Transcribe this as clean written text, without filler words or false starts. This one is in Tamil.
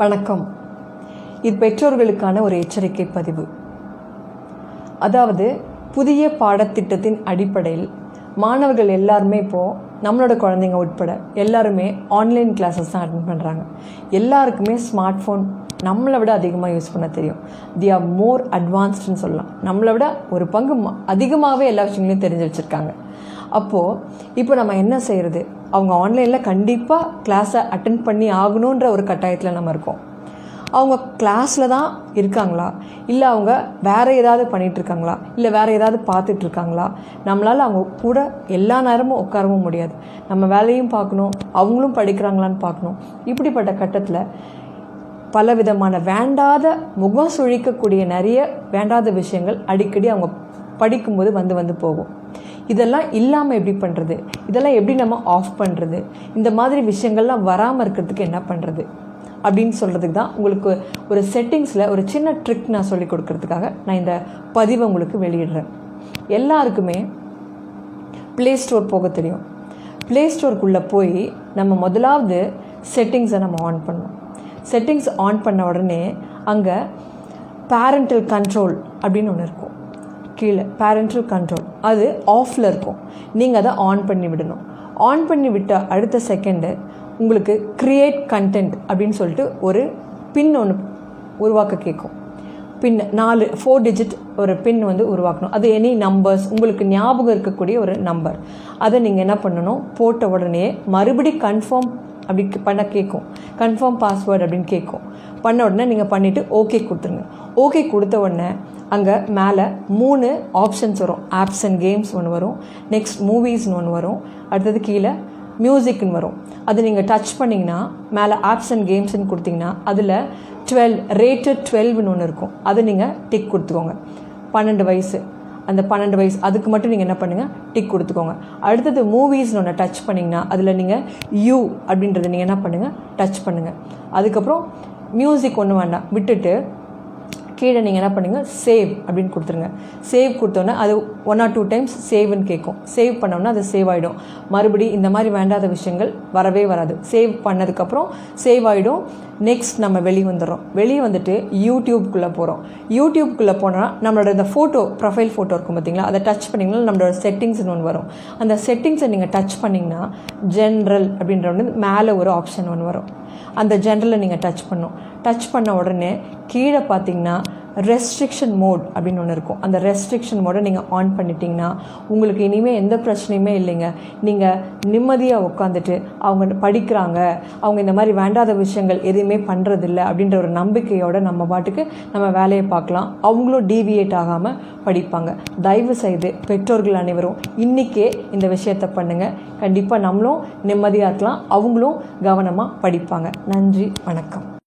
வணக்கம். இது பெற்றோர்களுக்கான ஒரு எச்சரிக்கை பதிவு. அதாவது புதிய பாடத்திட்டத்தின் அடிப்படையில் மாணவர்கள் எல்லாருமே இப்போது நம்மளோட குழந்தைங்க உட்பட எல்லாருமே ஆன்லைன் கிளாஸஸ் தான் அட்டென்ட் பண்ணுறாங்க. எல்லாருக்குமே ஸ்மார்ட் ஃபோன் நம்மளை விட அதிகமாக யூஸ் பண்ண தெரியும். தி ஆர் மோர் அட்வான்ஸ்டுன்னு சொல்லலாம். நம்மளை விட ஒரு பங்கு அதிகமாகவே எல்லா விஷயங்களையும் தெரிஞ்சு வச்சுருக்காங்க. அப்போது இப்போ நம்ம என்ன செய்கிறது? அவங்க ஆன்லைனில் கண்டிப்பாக கிளாஸை அட்டென்ட் பண்ணி ஆகணுன்ற ஒரு கட்டாயத்தில் நம்ம இருக்கோம். அவங்க கிளாஸில் தான் இருக்காங்களா, இல்லை அவங்க வேறு ஏதாவது பண்ணிகிட்ருக்காங்களா, இல்லை வேறு ஏதாவது பார்த்துட்ருக்காங்களா? நம்மளால் அவங்க கூட எல்லா நேரமும் உட்காரவும் முடியாது. நம்ம வேலையும் பார்க்கணும், அவங்களும் படிக்கிறாங்களான்னு பார்க்கணும். இப்படிப்பட்ட கட்டத்தில் பலவிதமான வேண்டாத முகம் சுழிக்கக்கூடிய நிறைய வேண்டாத விஷயங்கள் அடிக்கடி அவங்க படிக்கும்போது வந்து போகும். இதெல்லாம் இல்லாமல் எப்படி பண்ணுறது? இதெல்லாம் எப்படி நம்ம ஆஃப் பண்ணுறது? இந்த மாதிரி விஷயங்கள்லாம் வராமல் இருக்கிறதுக்கு என்ன பண்ணுறது அப்படின்னு சொல்கிறதுக்கு தான் உங்களுக்கு ஒரு செட்டிங்ஸில் ஒரு சின்ன ட்ரிக் நான் சொல்லிக் கொடுக்கறதுக்காக நான் இந்த பதிவை உங்களுக்கு வெளியிடுறேன். எல்லாருக்குமே ப்ளே ஸ்டோர் போக தெரியும். ப்ளே ஸ்டோருக்குள்ளே போய் நம்ம முதலாவது செட்டிங்ஸை நம்ம ஆன் பண்ணணும். செட்டிங்ஸ் ஆன் பண்ண உடனே அங்கே பேரண்டல் கண்ட்ரோல் அப்படின்னு ஒன்று இருக்கும். கீழே பேரண்டல் கண்ட்ரோல் அது ஆஃபில் இருக்கும். நீங்கள் அதை ஆன் பண்ணி விடணும். ஆன் பண்ணி விட்ட அடுத்த செகண்டு உங்களுக்கு க்ரியேட் கண்டென்ட் அப்படின்னு சொல்லிட்டு ஒரு பின் ஒன்று உருவாக்க கேட்கும். பின் 4 டிஜிட் ஒரு பின் உருவாக்கணும். அது எனி நம்பர்ஸ், உங்களுக்கு ஞாபகம் இருக்கக்கூடிய ஒரு நம்பர். அதை நீங்கள் என்ன பண்ணணும், போட்ட உடனே மறுபடி கன்ஃபார்ம் அப்படி பண்ண கேட்கும். கன்ஃபார்ம் பாஸ்வேர்டு அப்படின்னு கேட்கும். பண்ண உடனே நீங்கள் பண்ணிவிட்டு ஓகே கொடுத்துருங்க. ஓகே கொடுத்த உடனே அங்கே மேலே 3 ஆப்ஷன்ஸ் வரும். ஆப்ஸ் அண்ட் கேம்ஸ் ஒன்று வரும், நெக்ஸ்ட் மூவிஸ்னு ஒன்று வரும், அடுத்தது கீழே மியூசிக்னு வரும். அது நீங்கள் டச் பண்ணிங்கன்னா மேலே ஆப்ஸ் அண்ட் கேம்ஸ்ன்னு கொடுத்தீங்கன்னா அதில் 12 ரேட்டட் 12ன்னு ஒன்று இருக்கும். அதை நீங்கள் டிக் கொடுத்துக்கோங்க. 12 வயசு, அந்த 12 வயசு அதுக்கு மட்டும் நீங்கள் என்ன பண்ணுங்கள், டிக் கொடுத்துக்கோங்க. அடுத்தது மூவிஸ்னு ஒன்று டச் பண்ணிங்கன்னா அதில் நீங்கள் யூ அப்படின்றத நீங்கள் என்ன பண்ணுங்கள், டச் பண்ணுங்கள். அதுக்கப்புறம் மியூசிக் ஒன்று வேண்டாம், விட்டுட்டு கீழே நீங்கள் என்ன பண்ணுங்கள், சேவ் அப்படின்னு கொடுத்துருங்க. சேவ் கொடுத்தோன்னே அது 1 or 2 டைம்ஸ் சேவ்னு கேட்கும். சேவ் பண்ணோன்னா அது சேவ் ஆகிடும். மறுபடி இந்த மாதிரி வேண்டாத விஷயங்கள் வரவே வராது. சேவ் பண்ணதுக்கப்புறம் சேவ் ஆகிடும். நெக்ஸ்ட் நம்ம வெளியே வந்துடுறோம். வெளியே வந்துட்டு யூடியூப்குள்ளே போகிறோம். யூடியூப்குள்ளே போனால் நம்மளோட இந்த ஃபோட்டோ, ப்ரொஃபைல் ஃபோட்டோ இருக்கும் பார்த்தீங்களா, அதை டச் பண்ணிங்கன்னா நம்மளோட செட்டிங்ஸ்னு ஒன்று வரும். அந்த செட்டிங்ஸை நீங்கள் டச் பண்ணிங்கன்னா ஜென்ரல் அப்படின்ற ஒன்று மேலே ஒரு ஆப்ஷன் ஒன்று வரும். அந்த ஜென்ரலை நீங்கள் டச் பண்ணணும். டச் பண்ண உடனே கீழே பார்த்தீங்கன்னா ரெஸ்ட்ரிக்ஷன் மோட் அப்படின்னு ஒன்று இருக்கும். அந்த ரெஸ்ட்ரிக்ஷன் மோடை நீங்கள் ஆன் பண்ணிட்டீங்கன்னா உங்களுக்கு இனிமேல் எந்த பிரச்சனையுமே இல்லைங்க. நீங்கள் நிம்மதியாக உட்காந்துட்டு அவங்க படிக்கிறாங்க, அவங்க இந்த மாதிரி வேண்டாத விஷயங்கள் எதுவுமே பண்ணுறதில்ல அப்படின்ற ஒரு நம்பிக்கையோடு நம்ம பாட்டுக்கு நம்ம வேலையை பார்க்கலாம். அவங்களும் டீவியேட் ஆகாமல் படிப்பாங்க. தயவு செய்து பெற்றோர்கள் அனைவரும் இன்றைக்கே இந்த விஷயத்தை பண்ணுங்கள். கண்டிப்பாக நம்மளும் நிம்மதியாக இருக்கலாம், அவங்களும் கவனமாக படிப்பாங்க. நன்றி, வணக்கம்.